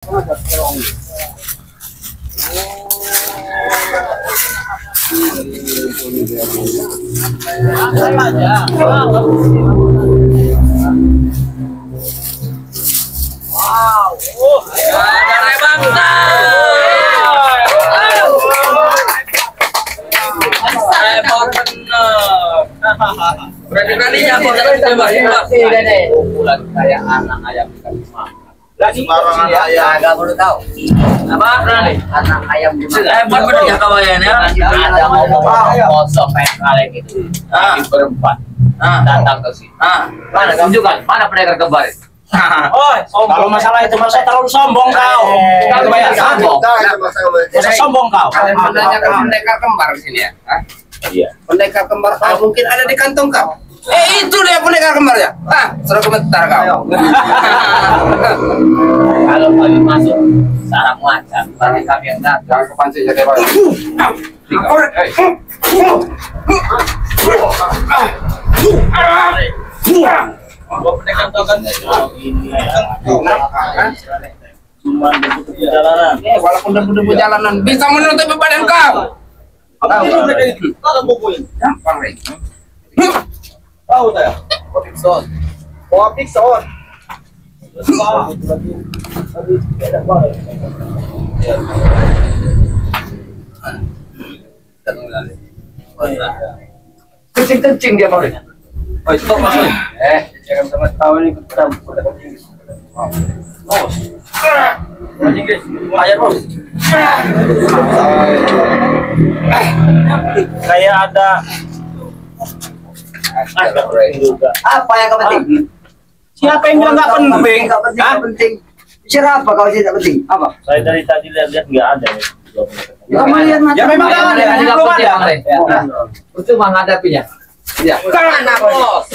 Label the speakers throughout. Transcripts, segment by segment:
Speaker 1: Wow, ada bangsa. Berani-beraninya aku bulan kayak anak ayam ikan makan. Sembarangan ayam nggak perlu tahu. Apa? Anak ayam hebat bener ya kawayannya. Ada ngomong kosong kayak kalian gitu. Di berempat datang ke sini. Mana tunjukkan? Mana pendekar kembar itu?
Speaker 2: Oh, kalau masalah itu masa terlalu sombong kau. Kau banyak sombong. Masa sombong kau.
Speaker 1: Kalian menanyakan pendekar kembar di sini ya?
Speaker 2: Iya.
Speaker 1: Pendekar kembar mungkin ada di kantong kau. Itu dia pendekar kembar ya. Suruh komentar kau. Kalau kami masuk sarang macam, berarti kami yang datang ke panci jadi apa? Pendekar token ini.
Speaker 2: Cuma debu jalanan.
Speaker 1: Walaupun debu jalanan bisa menutupi badan kau.
Speaker 2: Apa itu mereka itu? Kalau bukuin.
Speaker 1: Gampang nih.
Speaker 2: Tahu saya.
Speaker 1: Kopi son.
Speaker 2: Kopi son.
Speaker 1: Kencing-kencing dia mau. Oh, stop masuk. Jangan sama tahu ini kita udah kencing. Oh. Kencing guys. Ayo, Bos.
Speaker 2: Kayak ada
Speaker 1: Apa yang gak penting?
Speaker 2: siapa yang bilang nggak penting?
Speaker 1: Gak penting, gak penting. Bicara apa kalau tidak penting? Apa?
Speaker 2: Saya dari tadi lihat nggak ada ya.
Speaker 1: Ya, ya memang nggak ada.
Speaker 2: Belum ada.
Speaker 1: Untuk menghadapinya. Ya. Karena bos.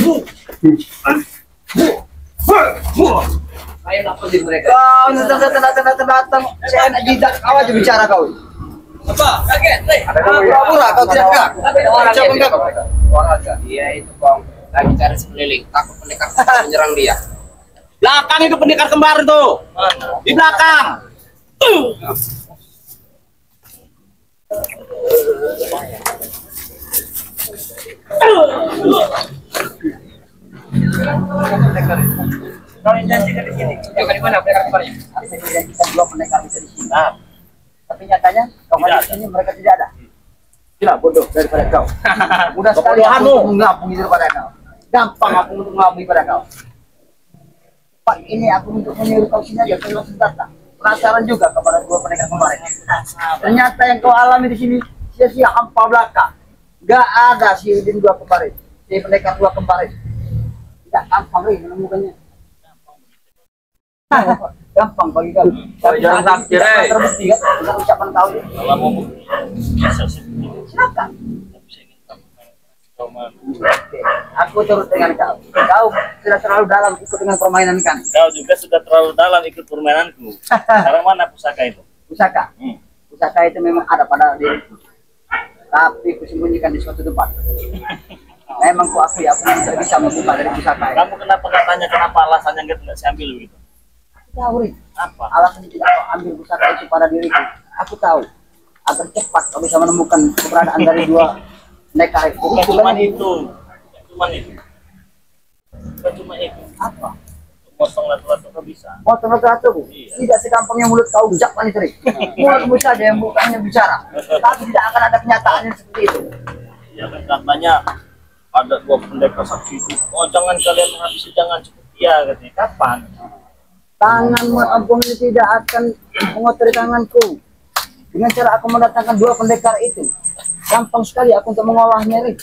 Speaker 1: Ayo nakutin mereka. Kau datang. Saya enak jidat. Kau aja bicara kau. Apa? Kaget. Ada pura-pura kau tidak gerak. Orang aja. Iya itu kong. Lagi cari sekeliling. Takut pendekar menyerang dia.
Speaker 2: Belakang itu pendekar kembar itu. Di belakang.
Speaker 1: Kau yang janjikan di sini. Juga di mana pendekar kembarnya? Saya janjikan dua pendekar bisa di sini. Tapi nyatanya kau di sini mereka tidak ada. Gila bodoh daripada kau. Mudah sekali aku untuk mengampuni daripada kau. Gampang aku untuk mengampuni pada kau. Pak ini aku untuk menyuruh kau sini aja kau senjata. Penasaran juga kepada dua pendekar kemarin. Ternyata yang kau alami di sini sia-sia hampa belaka. Gak ada si Udin dua kemarin. Si pendekar dua kemarin. Tidak gampang menemukannya. Gampang bagi kau. Tapi jangan takdir terbukti kan dengan ucapan kau.
Speaker 2: Kalau mau
Speaker 1: Silakan. Aku turut dengan kau. Kau sudah terlalu dalam ikut dengan permainan kan.
Speaker 2: Kau juga sudah terlalu dalam ikut permainanku. Sekarang mana pusaka itu?
Speaker 1: Pusaka. Pusaka itu memang ada pada diriku. Tapi kusembunyikan di suatu tempat. Memang ku akui aku tidak bisa membuka dari pusaka itu.
Speaker 2: Kamu kenapa nggak tanya kenapa alasannya nggak saya ambil begitu?
Speaker 1: Tahu Rik.
Speaker 2: Apa?
Speaker 1: Alasannya tidak kau ambil pusaka itu pada diriku. Aku tahu. Agar cepat kau bisa menemukan keberadaan dari dua pendekar itu.
Speaker 2: Bukan cuma itu. Cuma itu. Bukan cuma itu.
Speaker 1: Apa?
Speaker 2: Motong lato-lato kau bisa.
Speaker 1: Mau rata-rata bu?
Speaker 2: Iya.
Speaker 1: Tidak segampangnya mulut kau ucap manis Rik. Mulutmu saja yang bukannya bicara. Tapi tidak akan ada kenyataannya seperti itu.
Speaker 2: Ya kan katanya ada dua pendekar sakti itu. Oh jangan kalian menghabisi, jangan seperti ya katanya. Kapan?
Speaker 1: Tanganmu ampun ini tidak akan mengotori tanganku. Dengan cara aku mendatangkan dua pendekar itu, gampang sekali aku untuk mengolahnya Rik.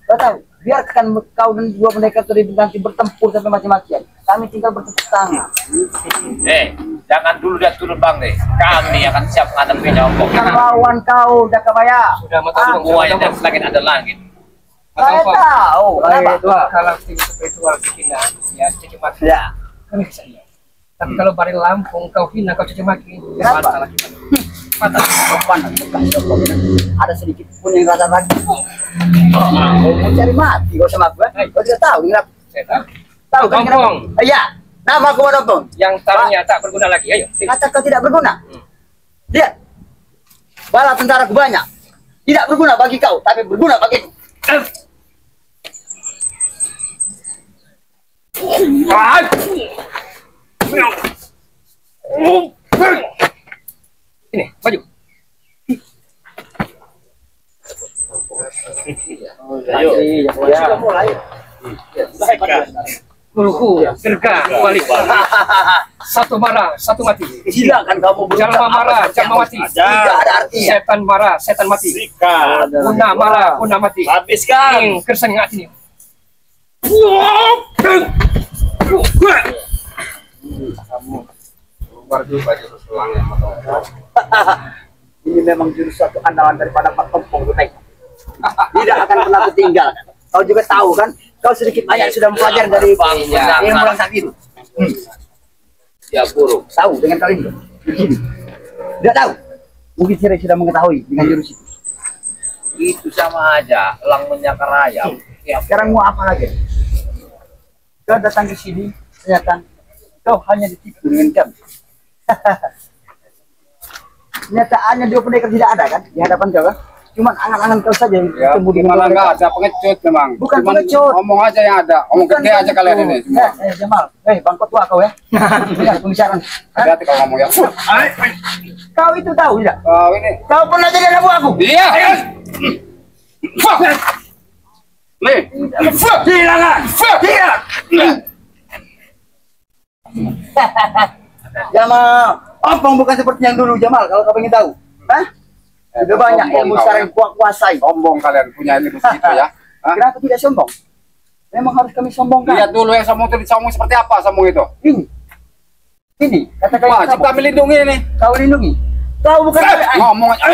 Speaker 1: Kau tahu? Biarkan kau dan dua pendekar itu nanti bertempur sampai macam-macam. Kami tinggal bertepuk tangan.
Speaker 3: Jangan dulu dia turun bang deh. Kami akan siap menghadapi Nyokok.
Speaker 1: Lawan kau, Dakabaya.
Speaker 3: Sudah mengetahui semuanya dan langit ada langit.
Speaker 1: Saya tahu.
Speaker 4: Kalau spiritual kita ya caci maki
Speaker 1: Ya.
Speaker 4: kan bisa ya. Tapi kalau bari Lampung kau hina kau caci maki
Speaker 1: Kenapa?
Speaker 4: patah.
Speaker 1: Ada sedikit pun yang rasa lagi. Mau cari mati kau sama aku. Kau tidak tahu.
Speaker 4: Saya tahu.
Speaker 1: Tahu kan?
Speaker 4: Kampung.
Speaker 1: Iya. Nama komandan.
Speaker 4: Yang tarungnya tak berguna lagi. Ayo.
Speaker 1: Kata kau tidak berguna. Lihat. Bala tentaraku banyak. Tidak berguna bagi kau, tapi berguna bagiku.
Speaker 4: Ini, maju.
Speaker 2: Ayo.
Speaker 1: Sudah mulai.
Speaker 4: Guluku, gerga, balik. Satu marah, satu mati.
Speaker 1: Silakan kamu
Speaker 4: Jalma marah, jalma mati.
Speaker 1: Tidak ada artinya.
Speaker 4: Setan marah, setan mati.
Speaker 2: Sikat.
Speaker 4: Guna marah, guna mati.
Speaker 2: Habiskan.
Speaker 4: Kersang ngat ini.
Speaker 1: Ini memang jurus satu andalan daripada Pak Kompong Kutai. Tidak akan pernah ketinggalkan. Kau juga tahu kan? Kau sedikit banyak sudah mempelajari dari ilmu langsung itu.
Speaker 3: Ya buruk.
Speaker 1: Tahu dengan kali ini? Tidak tahu. Mungkin Sire sudah mengetahui dengan jurus itu.
Speaker 3: Itu sama aja, elang menyakar ayam.
Speaker 1: Ya, sekarang mau apa lagi? Kau datang ke sini, ternyata kau hanya ditipu dengan kami. Kenyataannya dua pendekar tidak ada kan di hadapan kau kan? Cuman angan-angan kau saja yang
Speaker 5: Ya,
Speaker 1: ketemu dengan
Speaker 5: malah
Speaker 1: mereka.
Speaker 5: nggak ada pengecut memang.
Speaker 1: Bukan
Speaker 5: Cuman
Speaker 1: pengecut.
Speaker 5: ngomong aja yang ada. Ngomong
Speaker 1: Bukan
Speaker 5: gede aja
Speaker 1: begitu.
Speaker 5: kalian ini semua.
Speaker 1: Jamal, bangkot tua kau ya. Dengar pembicaraan. Hah?
Speaker 5: Hati-hati kalau ngomong ya.
Speaker 1: Kau itu tahu tidak?
Speaker 5: Oh ini.
Speaker 1: Kau pernah jadi anak buahku?
Speaker 5: Iya. Nih.
Speaker 1: Silakan. Silakan. Jamal, Ompong bukan seperti yang dulu Jamal. Kalau kau ingin tahu, hah? Sudah banyak ilmu sekarang yang kuasai.
Speaker 5: Sombong kalian punya ilmu segitu ya. Hah?
Speaker 1: Kenapa tidak sombong? Memang harus kami sombongkan.
Speaker 5: Lihat dulu yang sombong itu sombong seperti apa sombong itu.
Speaker 1: Ini kata-kata yang
Speaker 5: Wajib
Speaker 1: kamu.
Speaker 5: kami lindungi ini.
Speaker 1: Kau lindungi. Kau bukan
Speaker 5: Ngomong aja.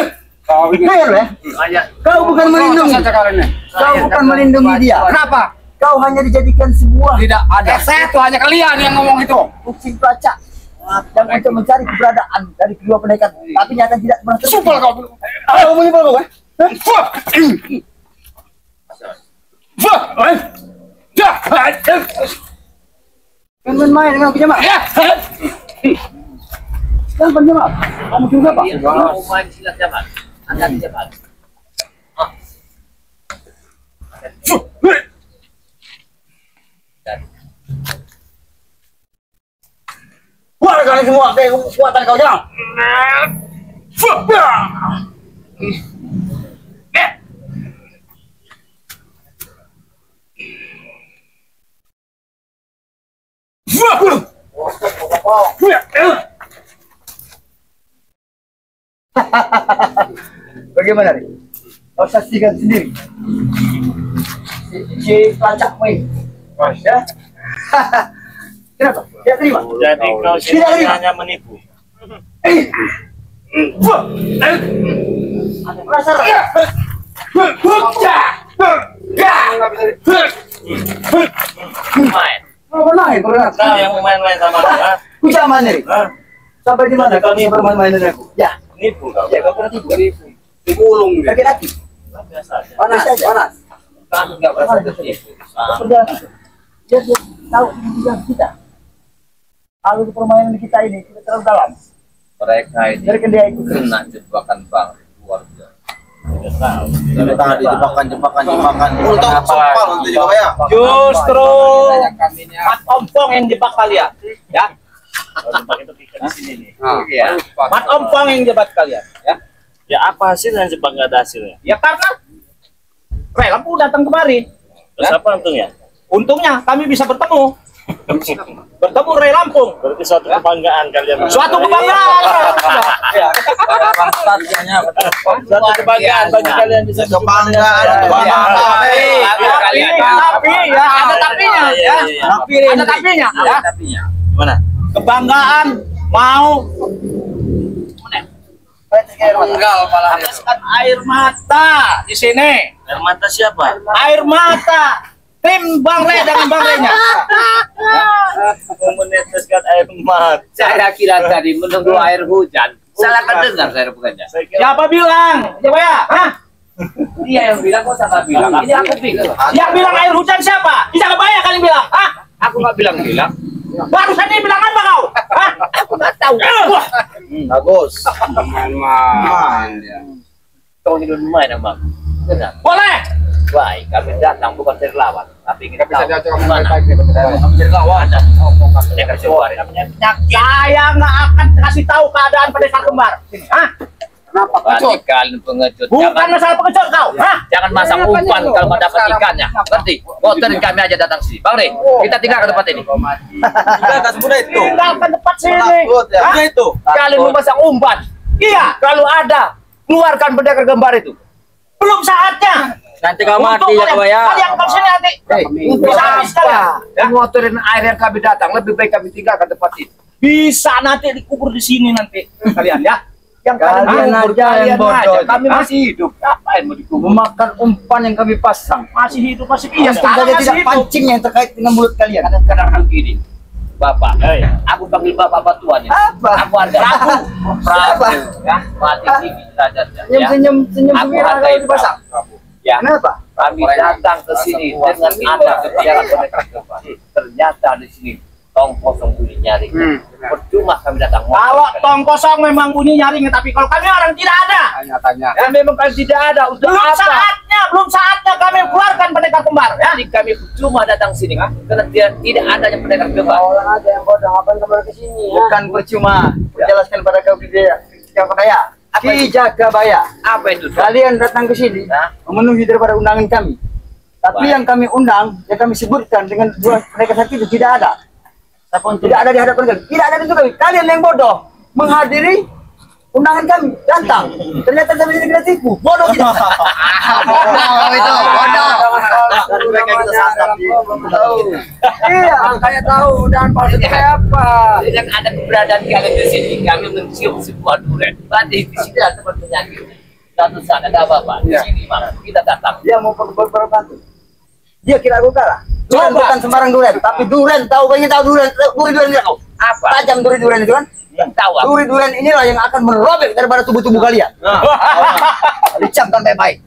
Speaker 5: Kau ini.
Speaker 1: Dengar ya. Kau bukan melindungi.
Speaker 5: Saja kalian ini.
Speaker 1: Kau bukan melindungi dia.
Speaker 5: Kenapa?
Speaker 1: Kau hanya dijadikan sebuah
Speaker 5: Tidak ada. Saya tuh hanya kalian yang ngomong itu.
Speaker 1: kucing pelacak yang untuk mencari keberadaan dari kedua pendekar, tapi nyata tidak pernah terbukti.
Speaker 5: Supel kau.
Speaker 1: Kau menyumpel kau, eh? Jangan main dengan aku Jamal. Jangan Jamal. Kamu juga Pak.
Speaker 3: Mau main silat Jamal. Angkat Jamal.
Speaker 1: Wah, kalian semua kayak kekuatan kau Jamal. Bagaimana nih? Kau saksikan sendiri. Si pelacak main. Ya? Kenapa? Tidak terima.
Speaker 2: Jadi kau
Speaker 1: Tidak terima.
Speaker 2: hanya menipu.
Speaker 1: Rasa
Speaker 2: Main.
Speaker 1: main,
Speaker 2: Kau yang mau main-main sama dia.
Speaker 1: Ku zaman nih.
Speaker 2: Hah?
Speaker 1: Sampai di mana
Speaker 2: Jadi
Speaker 1: kau
Speaker 2: kau nipu.
Speaker 1: bermain-main dengan aku? Ya,
Speaker 2: Nipu kau.
Speaker 1: ya kau pernah tipu.
Speaker 5: Dimulung dia.
Speaker 1: Sakit hati.
Speaker 2: Biasa aja.
Speaker 1: Panas saja. Panas.
Speaker 3: Kamu nggak merasa tertipu.
Speaker 1: Perjalanan itu. Dia tahu tujuan kita. Kalau permainan kita ini kita terlalu dalam.
Speaker 3: Mereka ini
Speaker 1: Biarkan dia ikut terus.
Speaker 3: kena jebakan bang keluarga.
Speaker 2: Tidak tahu.
Speaker 6: Dari tadi jebakan. Untuk soal untuk juga ya.
Speaker 2: Justru
Speaker 3: Kami ini
Speaker 2: Mat Ompong yang jebak kalian, ya. Oh, jebak itu pikat di sini nih.
Speaker 3: ya.
Speaker 2: Mat Ompong yang jebak kalian, ya. Ya apa hasilnya jebak nggak ada hasilnya?
Speaker 7: Ya karena lampu datang kemari.
Speaker 2: Terus apa untungnya?
Speaker 7: Untungnya kami bisa bertemu. Bertemu Ray Lampung.
Speaker 2: Berarti suatu kebanggaan kalian.
Speaker 7: Suatu kebanggaan.
Speaker 2: Suatu kebanggaan bagi kalian bisa
Speaker 6: Kebanggaan,
Speaker 7: Tapi ya ada tapinya ya. Ada tapinya ya.
Speaker 2: Gimana?
Speaker 7: Kebanggaan mau meneteskan air mata di sini.
Speaker 2: Air mata siapa?
Speaker 7: Air mata tim Bang Ray dengan Bang Raynya.
Speaker 2: Mau meneteskan air mata.
Speaker 3: Saya kira tadi menunggu air hujan. Salah dengar saya bukannya.
Speaker 2: Saya kira
Speaker 7: Siapa bilang? Coba ya. Hah?
Speaker 3: Dia yang bilang kok salah bilang. Ini aku bilang.
Speaker 7: Yang bilang air hujan siapa? Bisa kebayang kalian bilang? Hah?
Speaker 3: Aku nggak bilang.
Speaker 7: Barusan ini bilang apa kau? Hah? Aku nggak tahu. Wah,
Speaker 6: Bagus.
Speaker 5: Main-main dia.
Speaker 3: Kau hidup main emang. Benar.
Speaker 7: boleh.
Speaker 3: Baik, kami datang bukan dari lawan, tapi ingin
Speaker 5: Kita bisa
Speaker 3: tahu
Speaker 5: dia cakap
Speaker 3: gimana.
Speaker 5: baik-baik nih.
Speaker 3: Kami dari lawan ada. Pendekar kembar namanya.
Speaker 7: Saya nggak akan kasih tahu keadaan pendekar kembar. Hah?
Speaker 5: Kenapa
Speaker 3: Berarti
Speaker 5: kecut?
Speaker 3: kalian pengecut.
Speaker 7: Bukan
Speaker 3: Jangan,
Speaker 7: masalah pengecut kau. Hah?
Speaker 3: jangan masang umpan kalau nggak dapat ikannya. Ngerti? Motorin kami aja datang sini. Bang Rey, kita tinggal ke tempat ini.
Speaker 6: Sudah itu.
Speaker 7: Tinggalkan tempat sini.
Speaker 6: Takut ya.
Speaker 7: Hah?
Speaker 6: Sudah itu.
Speaker 3: Kalian memasang umpan.
Speaker 7: Iya.
Speaker 3: Kalau ada, keluarkan pendekar kembar itu.
Speaker 7: Belum saatnya.
Speaker 6: Nanti kau
Speaker 7: Untuk
Speaker 6: mati ya
Speaker 7: kalian-
Speaker 6: kau ya.
Speaker 7: Kalian ke sini nanti. Bisa habis kalian.
Speaker 3: Motorin air yang kami datang, lebih baik kami tinggalkan tempat ini.
Speaker 7: Bisa nanti dikubur di sini nanti kalian ya. Yang
Speaker 6: Kalian
Speaker 7: kubur,
Speaker 6: aja yang bodoh.
Speaker 3: Kami masih hidup. Ngapain mau dikubur?
Speaker 6: Memakan umpan yang kami pasang.
Speaker 7: masih hidup masih iya.
Speaker 6: Yang
Speaker 7: Sekarang
Speaker 6: saja
Speaker 7: masih
Speaker 6: tidak
Speaker 7: hidup.
Speaker 6: pancing yang terkait dengan mulut kalian.
Speaker 3: Kadang-kadang begini. Bapak,
Speaker 2: Hei.
Speaker 3: aku panggil bapak batuan ini.
Speaker 6: Apa?
Speaker 3: Aku harga Prabu. Prabu, ya, mati tinggi derajatnya. Ya.
Speaker 6: Senyum
Speaker 3: Aku
Speaker 6: gembira
Speaker 3: hargai
Speaker 6: kalau dipasang.
Speaker 3: Prabu. Ya.
Speaker 6: Kenapa?
Speaker 3: Kami datang ke sini dengan ada kebijakan mereka kembali. Ternyata di sini tong kosong bunyi nyaring. Percuma kami datang.
Speaker 7: Kalau tong kosong memang bunyi nyaring, tapi kalau kami orang tidak ada.
Speaker 5: Tanya-tanya.
Speaker 3: Ya memang kami tidak ada. Untuk
Speaker 7: Belum saatnya kami keluarkan pendekar kembar ya.
Speaker 3: Jadi kami percuma datang sini karena tidak adanya pendekar kembar.
Speaker 6: Orang ada yang bodoh, ngapain kembali ke sini ya? Bukan percuma. Jelaskan pada kau yang kaya. Ki Jagabaya.
Speaker 3: Apa itu?
Speaker 6: Kalian datang ke sini
Speaker 3: Hah?
Speaker 6: memenuhi daripada undangan kami. Tapi
Speaker 3: Baik.
Speaker 6: yang kami undang, yang kami sebutkan dengan dua mereka sakit itu tidak ada. Tidak ada di hadapan kami. Tidak ada di kami. Kalian yang bodoh menghadiri undangan kami datang. Ternyata kami tidak tipu. Bodoh kita. Bodoh itu. Bodoh. Mereka kita sadar. Iya, makanya tahu undangan palsu itu kayak apa.
Speaker 3: Dengan ada keberadaan kalian di sini, kami mencium sebuah durian. Berarti di sini ada tempat penyakit. Satu saat ada apa-apa. Di sini mana kita datang.
Speaker 6: Dia mau berbantu. Dia kira aku kalah. Durian
Speaker 7: Coba.
Speaker 6: bukan sembarang durian, tapi durian tahu pengen tahu durian tidak kau.
Speaker 3: Apa?
Speaker 6: Tajam durian itu kan?
Speaker 3: Yang tahu apa?
Speaker 6: Durian inilah yang akan merobek daripada tubuh-tubuh kalian. Dicamkan baik-baik.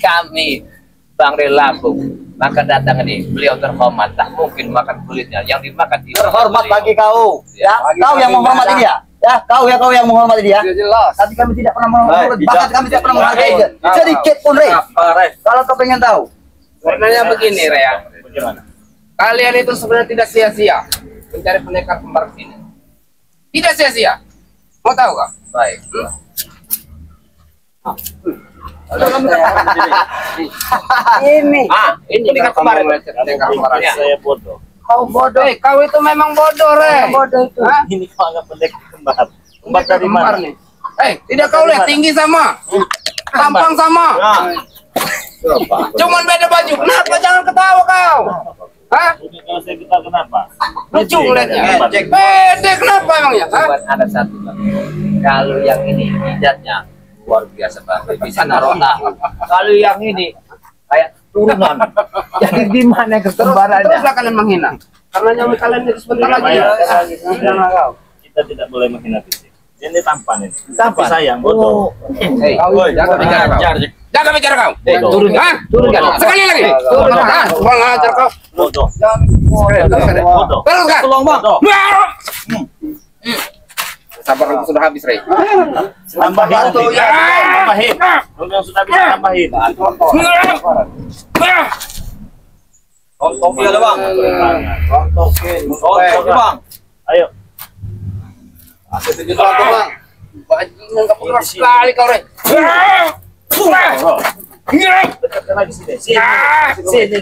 Speaker 3: Kami Bang Rey Lampung maka datang ini beliau terhormat, tak mungkin makan kulitnya yang dimakan di
Speaker 6: Terhormat bagi kau. Ya, kau yang menghormati dia. Ya, kau yang menghormati dia.
Speaker 5: Jelas.
Speaker 6: Tapi kami tidak pernah menghormati, bahkan kami tidak pernah menghargai dia. Sedikit pun, Rey. Kalau kau pengen tahu,
Speaker 5: Sebenarnya begini, Rea.
Speaker 2: Bagaimana?
Speaker 5: Kalian itu sebenarnya tidak sia-sia mencari pendekar kembar ke sini. Tidak sia-sia. Mau tahu kak?
Speaker 3: baik.
Speaker 6: ini
Speaker 3: Ini
Speaker 5: Pendekar kembar. Pendekar kembar.
Speaker 2: Saya bodoh.
Speaker 6: kau bodoh.
Speaker 5: Kau itu memang bodoh, Re.
Speaker 6: Bodoh itu.
Speaker 5: Hah?
Speaker 2: Ini kau nggak pendekar kembar. Kembar dari mana?
Speaker 5: nih. Tidak kau lihat tinggi sama, tampang sama. Cuman beda baju. Kenapa jangan ketawa kau? Hah?
Speaker 2: Kalau saya kita kenapa?
Speaker 5: Lucu ngeliatnya.
Speaker 3: Cek.
Speaker 5: Beda kenapa emangnya? Hah?
Speaker 3: Cuman ada satu Bang. Kalau yang ini hijatnya luar biasa Bang, bisa naruh tahu. Kalau yang ini kayak turunan. Jadi di mana kekembarannya?
Speaker 5: Teruslah kalian menghina. Karena nyawa kalian itu sebentar lagi.
Speaker 2: Kita tidak boleh menghina fisik. Ini tampan ini.
Speaker 3: Tampan?
Speaker 2: Tapi sayang bodoh.
Speaker 3: Hei,
Speaker 5: Jaga bicara kau. Jaga bicara kau.
Speaker 3: turun.
Speaker 5: Hah?
Speaker 3: Turun kan?
Speaker 5: Sekali lagi.
Speaker 3: Turun.
Speaker 5: Hah? Kurang ajar kau.
Speaker 2: Bodoh.
Speaker 5: Bodoh. Terus kan?
Speaker 2: Tolong bang. Bodoh.
Speaker 5: Sabar aku sudah habis, Rey.
Speaker 2: Tambahin nanti. Tambahin. Kalau yang sudah bisa tambahin.
Speaker 6: Tontok dia bang. Tontok bang.
Speaker 2: Ayo.
Speaker 6: Bang.
Speaker 5: Bajingan kau keras sekali kau, Rey.
Speaker 2: Dekatkan lagi sini. Sini.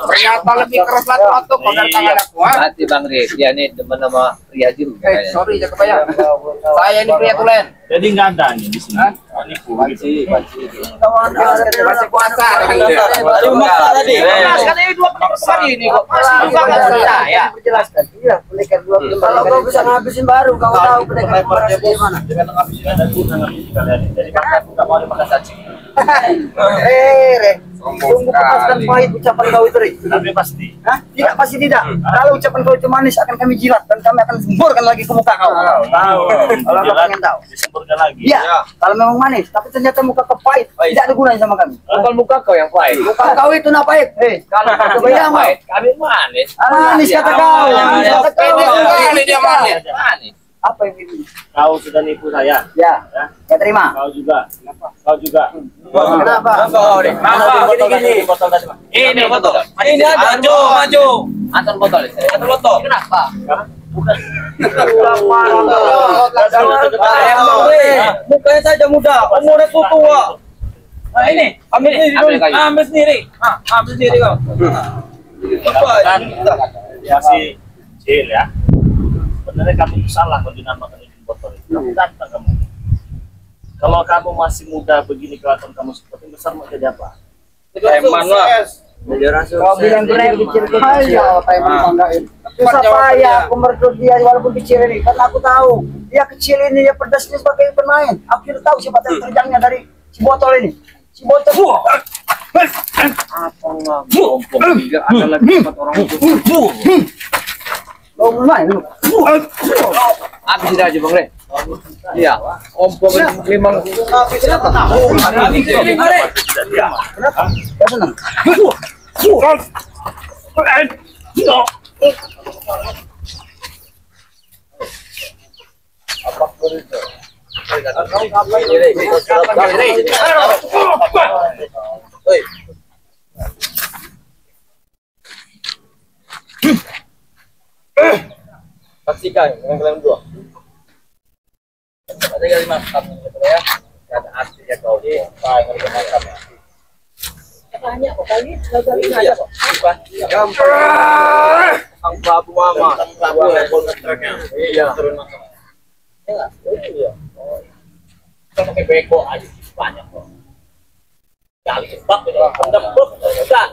Speaker 5: Ternyata lebih keras lagi otot kau dari tangan aku. Ha?
Speaker 3: Hati Bang Rey, dia ini teman nama pria jiru kayaknya.
Speaker 5: Sorry, jangan kebayang. Saya ini pria tulen.
Speaker 2: Jadi nggak ada nih di sini. Nipu gitu.
Speaker 5: Masih puasa.
Speaker 6: Baru makan tadi.
Speaker 7: Kan ini dua pendekar kembar ini kok. Masih bisa nggak percaya.
Speaker 6: Menjelaskan. Iya, pendekar dua. Kalau kau bisa ngabisin baru, kau tahu pendekar kembar di mana.
Speaker 2: Dengan menghabiskan ada guna ngabisi kalian. Jadi makan nggak mau dimakan cacing.
Speaker 6: Re. Sungguh pedas dan pahit ucapan kau itu, Ri.
Speaker 2: Tapi pasti.
Speaker 6: Hah? Tidak, pasti tidak. Kalau ucapan kau itu manis, akan kami jilat dan kami akan semburkan lagi ke muka kau. Tahu. Kalau kau pengen tahu.
Speaker 2: Disemburkan lagi.
Speaker 6: Iya. Kalau memang manis, tapi ternyata muka kau pahit, tidak ada gunanya sama kami.
Speaker 3: Bukan muka kau yang pahit.
Speaker 6: Muka kau itu nak pahit.
Speaker 3: Kalau muka kau yang pahit, kami manis.
Speaker 6: Manis kata kau.
Speaker 3: Manis.
Speaker 6: Kata kau.
Speaker 5: Dia manis.
Speaker 3: Manis.
Speaker 6: Apa yang ini?
Speaker 2: Kau sudah nipu saya.
Speaker 6: Ya. Ya terima.
Speaker 2: Kau juga. Kau juga.
Speaker 6: Kenapa?
Speaker 2: Gini. Botol tadi, Pak.
Speaker 3: Ini botol.
Speaker 7: Ini ada, maju.
Speaker 3: Antar botol. Antar botol. Kenapa?
Speaker 7: Mukanya saja muda, umurnya tua. Nah ini, ambil sendiri dulu. Ambil sendiri. Ambil sendiri kau.
Speaker 2: Kan masih kecil ya. Sebenarnya kamu itu salah kalau dinamakan ujung botol itu. Kamu datang kamu. Kalau kamu masih muda begini kelihatan kamu seperti besar mau jadi apa?
Speaker 7: Eman lah.
Speaker 6: Kau bilang gue kecil-kecil, Taiman banggain. Susah payah aku merekrut dia walaupun kecil ini, karena aku tahu dia kecil ini, dia pedasnya sebagai pemain. Aku sudah tahu siapa yang terjangnya dari si botol ini. Si botol. Apa nggak?
Speaker 3: Ada lagi 4 orang itu.
Speaker 6: Kau main lu.
Speaker 3: Habis sudah aja Bang Re. Iya. Ompong 5.
Speaker 6: Kenapa? Kenapa? Gak senang.
Speaker 3: Saksikan dengan kalian berdua. Ada kali mantap ya. Kata asli ya kau ini, yang lebih mantap ya. Tanya kok kali gagal aja kok. Sang Prabu Mama, Sang Prabu yang kontraknya. Iya. Iya. Kita pakai beko aja banyak kok. Kali sebab itu pendem udah.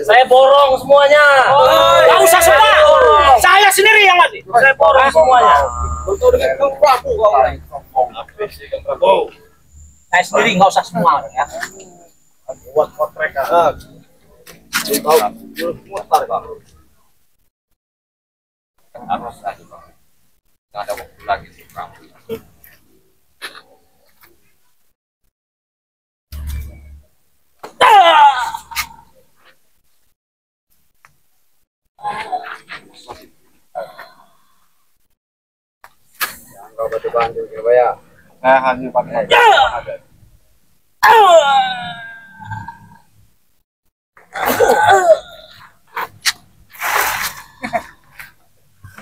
Speaker 2: Saya borong semuanya.
Speaker 7: Gak usah semua. Saya sendiri yang mati.
Speaker 2: Saya borong semuanya.
Speaker 7: Saya sendiri nggak usah semua ya.
Speaker 2: Buat kontrak kan.
Speaker 3: Harus lagi Bang. Nggak ada waktu lagi sih Prabu. Kau batu bantu coba ya. Hadir pakai.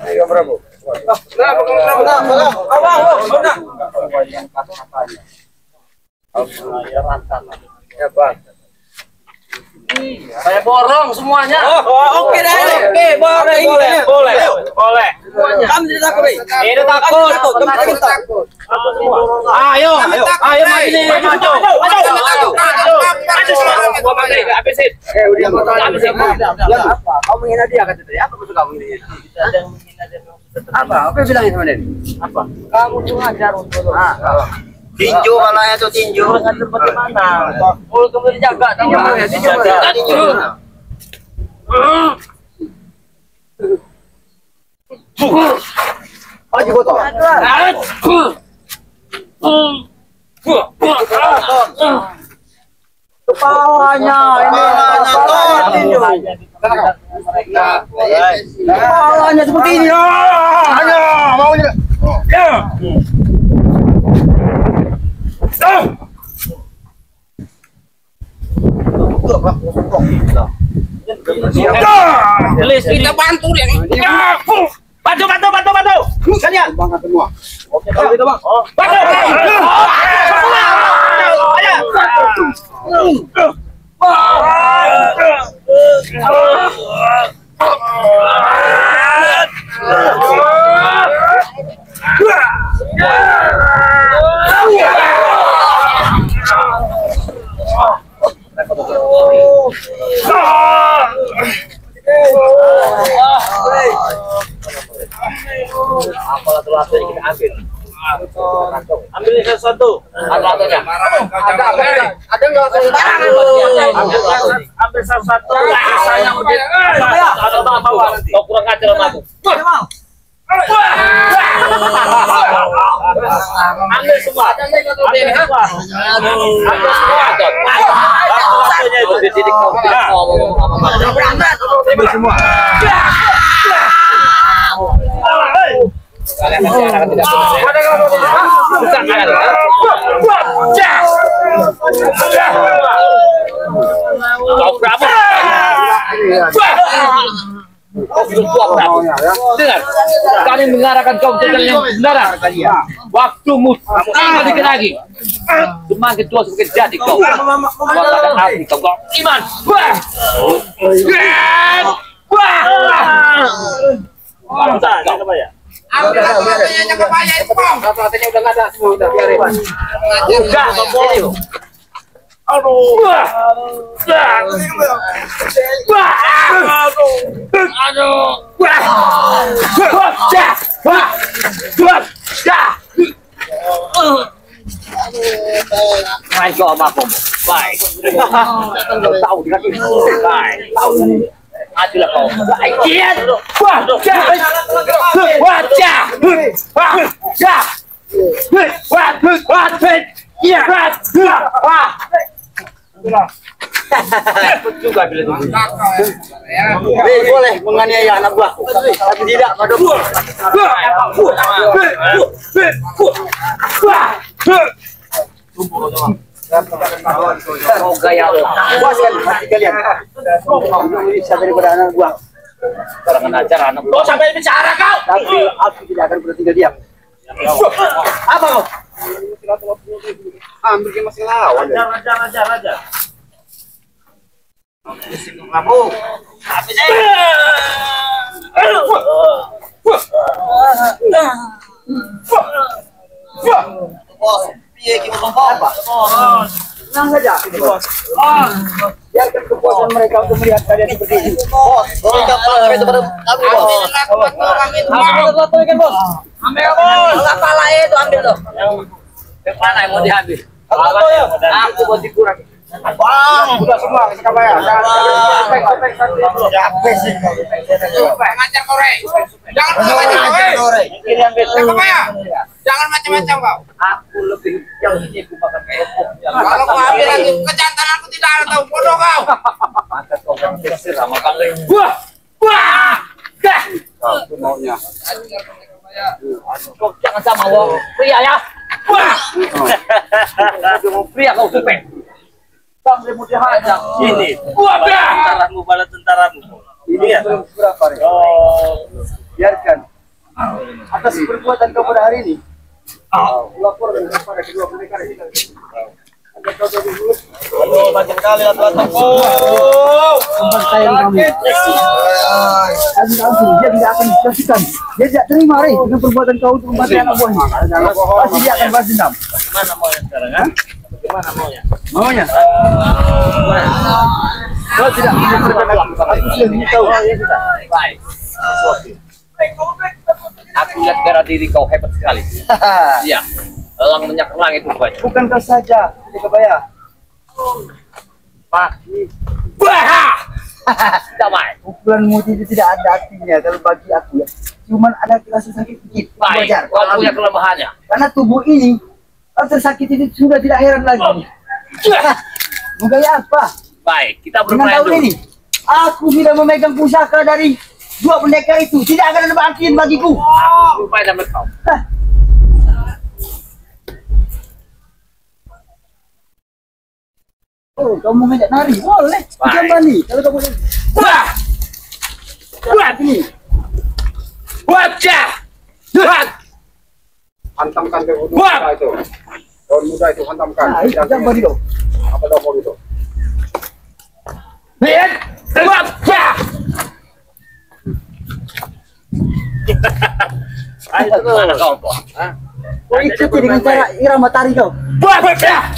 Speaker 3: Ayo Prabu. Ya Bang.
Speaker 2: Saya borong semuanya.
Speaker 7: Oke deh. Oke, boleh.
Speaker 5: Kamu tidak takut, Ri?
Speaker 7: Tidak takut.
Speaker 5: Kamu tidak takut.
Speaker 7: Ayo maju sini, maju. Habisin.
Speaker 6: Apa? Kau menghina dia kata tadi. Apa maksud kamu ini? Apa? Apa yang bilangin sama dia? Apa? Kamu tuh ngajar untuk
Speaker 5: Tinju malahnya tuh tinju.
Speaker 2: Ngatur bagaimana?
Speaker 6: Oh, kamu dijaga. Tinju. Aji botol. Kepalanya ini. Kepalanya tinju. Kepalanya seperti ini. Hanya maunya.
Speaker 5: Kita bantu dia nih.
Speaker 7: Bantu. Kalian.
Speaker 6: Banget semua.
Speaker 7: Oke, kalau gitu Bang. Bantu. Ayo.
Speaker 3: Apalah telah kita ambil.
Speaker 2: Ambil satu.
Speaker 3: Ada-adanya.
Speaker 5: Ada nggak
Speaker 2: Ambil satu. Saya udah. Ada apa? Kau kurang ajar sama aku. Ambil semua. Ambil semua. Ambil semua.
Speaker 3: Kalian masyarakat tidak bukan kau berapa? Dengar, kami mengarahkan kau ke jalan yang benar. Waktumu tidak dikenagi. Semakin tua semakin jadi kau. Katakan hati kau iman.
Speaker 5: Ambil rata-ratanya kebaya itu, Bang.
Speaker 3: Rata-ratanya udah nggak ada semua, udah biarin. Udah, aduh. Main kau sama aku. Baik. Tahu dikasih. Baik. Tahu. Adulah kau. Kian. Wah, juga bila itu.
Speaker 6: Boleh menganiaya anak buahku, tapi tidak pada
Speaker 3: Kau gaya lo.
Speaker 6: puaskan hati kalian. Bisa daripada anak buah.
Speaker 3: Kurang ajar anak.
Speaker 2: Kau sampai bicara kau.
Speaker 6: Tapi aku tidak akan bertinggal diam. Apa kau?
Speaker 5: Ambil ke masing lawan.
Speaker 2: Raja.
Speaker 5: Kamu.
Speaker 6: Tenang saja. Biarkan kepuasan mereka untuk melihat kalian seperti ini.
Speaker 3: Mana yang mau diambil?
Speaker 6: Aku mau dikurang. Sudah semua kita bayar.
Speaker 5: Ngajar kau, Rey. Jangan macam-macam, Rey. Jangan macam-macam kau.
Speaker 3: Aku lebih yang ini aku bakal kayak
Speaker 5: Kalau kau ambil lagi kejantan aku tidak ada tahu bodoh kau.
Speaker 3: mata kau yang bersih sama kamu.
Speaker 6: Maunya.
Speaker 3: Kau jangan sama lo pria ya. Pria kau supeng. Sampai mau dihajar.
Speaker 2: Ini. Tentaramu bala tentaramu.
Speaker 6: Ini ya berapa? Biarkan. Atas perbuatan kau pada hari ini. Lapor kepada kedua pendekar ini.
Speaker 2: Aduh, banyak kali atau
Speaker 6: Pembantaian kami. Dia tidak akan disaksikan. Dia tidak terima, Rey, dengan perbuatan kau untuk membantai anak buahnya. Pasti dia akan balas dendam.
Speaker 2: Mana maunya sekarang, ha? Gimana maunya?
Speaker 6: Maunya? Kau tidak mengerjakan aku sudah tahu.
Speaker 3: Baik. Aku lihat darah diri kau hebat sekali. Iya. Elang menyerang itu banyak.
Speaker 6: Bukan kau saja, Kebaya.
Speaker 3: Pak. Damai.
Speaker 6: Pukulanmu itu tidak ada artinya kalau bagi aku ya. Cuman ada rasa sakit sedikit.
Speaker 3: Baik.
Speaker 6: Wajar.
Speaker 3: Kau punya kelemahannya.
Speaker 6: Karena tubuh ini kalau tersakiti itu sudah tidak heran lagi. Mau gaya apa?
Speaker 3: Baik, kita
Speaker 6: Dengan
Speaker 3: bermain
Speaker 6: tahun
Speaker 3: dulu.
Speaker 6: ini, aku tidak memegang pusaka dari dua pendekar itu. Tidak akan ada artian bagiku.
Speaker 3: Bermain dengan kau.
Speaker 6: Hah. Oh, kamu ngajak nari? Boleh.
Speaker 3: Baik.
Speaker 6: Coba nih, kalau kamu ini.
Speaker 3: Wajah.
Speaker 5: Hantamkan ke muda itu. Daun muda itu hantamkan.
Speaker 6: Nah, itu coba nih dong.
Speaker 5: Apa daun itu?
Speaker 3: Lihat. Wajah.
Speaker 2: Ayo,
Speaker 3: Mana kau, Pak?
Speaker 6: Kau ikuti dengan cara irama tari kau.
Speaker 3: Wajah.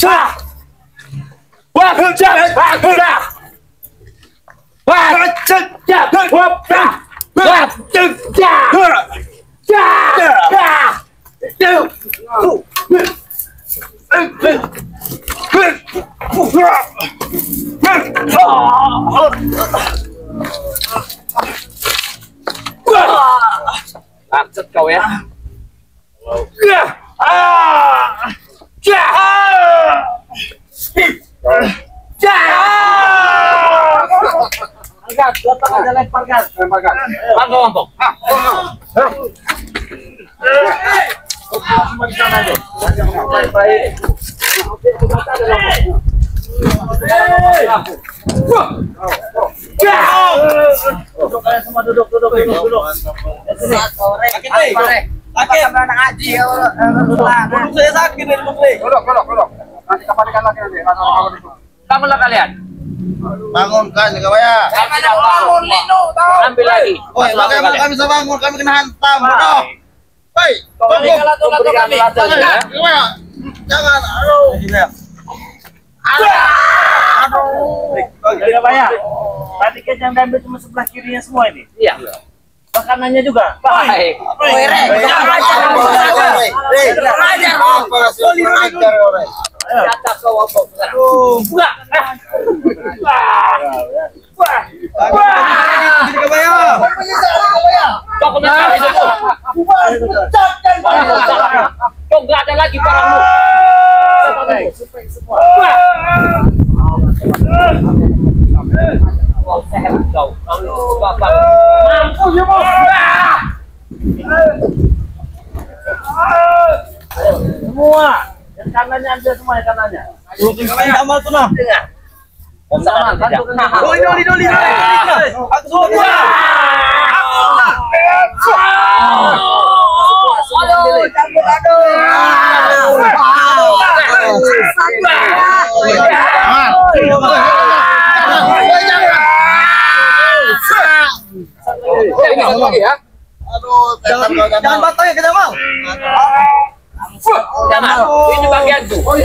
Speaker 3: Maksud kau ya?
Speaker 1: Angkat, datang aja lemparkan.
Speaker 3: Mangkok.
Speaker 2: Semua di sana aja.
Speaker 1: Baik. Duduk kalian semua, duduk.
Speaker 7: Duduk saya sakit nih, duduk nih.
Speaker 6: Duduk. Nanti kembalikan lagi nanti.
Speaker 3: Bangunlah kalian.
Speaker 8: Bangunkan juga ya.
Speaker 3: Bangun, ambil lagi.
Speaker 8: Oh, bagaimana kami bisa bangun? Kami kena hantam, bodoh. Hei, bangun.
Speaker 3: Berikan lato ya.
Speaker 8: Jangan, aduh.
Speaker 2: Iya Pak ya. Tadi kan yang diambil cuma sebelah kirinya semua ini.
Speaker 3: Iya.
Speaker 2: Makanannya juga.
Speaker 3: Baik. Kata kau apa? Buka. Kau kena semua. Kau nggak ada lagi barangmu.
Speaker 2: Semua. Semua. Yang kanannya ambil semua yang kanannya.
Speaker 7: Sama tuh nah.
Speaker 3: Sama, bantu kena.
Speaker 7: Doli. Aku semua.
Speaker 8: Jangan
Speaker 7: batal ya kita mau.
Speaker 3: Jangan. Ini bagianku. Kau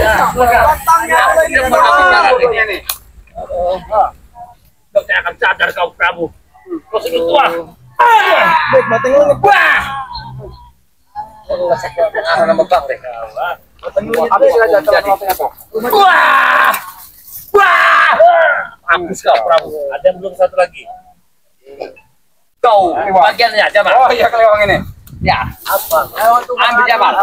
Speaker 3: tidak akan sadar kau Prabu. Kau sudah tua. Habis kau Prabu.
Speaker 2: Ada yang belum satu lagi.
Speaker 3: Kau bagiannya Jamal.
Speaker 6: Oh iya kelewang ini.
Speaker 3: Ya. Ambil Jamal.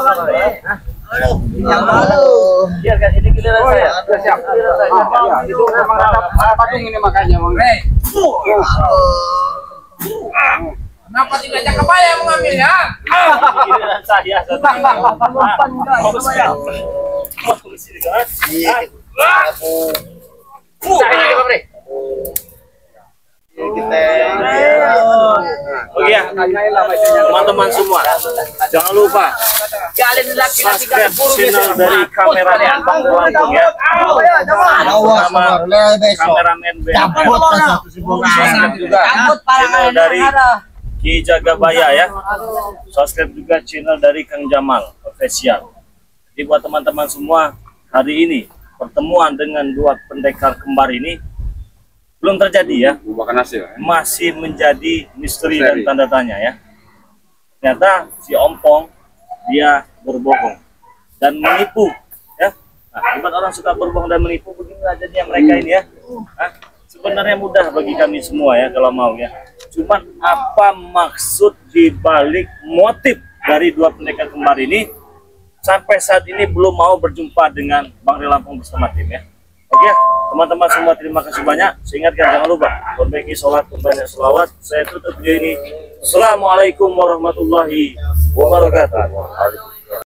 Speaker 2: Biarkan ini giliran saya.
Speaker 6: Siap. Itu memang ada patung ini makanya.
Speaker 5: Kenapa tidak cakap apa yang mengambilnya?
Speaker 2: Giliran saya. Oke ya, teman-teman semua, jangan lupa
Speaker 3: Kalian laki-laki
Speaker 2: subscribe channel dari kameramen Bang Lampung ya. Kameramen subscribe juga channel dari Ki Jagabaya ya. Subscribe juga channel dari Kang Jamal official. Jadi buat teman-teman semua, hari ini pertemuan dengan dua pendekar kembar ini belum terjadi ya, masih menjadi misteri dan tanda tanya ya. Ternyata si Ompong dia berbohong dan menipu ya. Nah, buat orang suka berbohong dan menipu, beginilah jadinya mereka ini ya. Nah, sebenarnya mudah bagi kami semua ya kalau mau ya. Cuman apa maksud dibalik motif dari dua pendekar kembar ini, sampai saat ini belum mau berjumpa dengan Bang Lampung bersama tim ya. Oke, teman-teman semua terima kasih banyak. Saya ingatkan jangan lupa perbaiki sholat, banyak selawat. Saya tutup video ini. Assalamualaikum warahmatullahi wabarakatuh.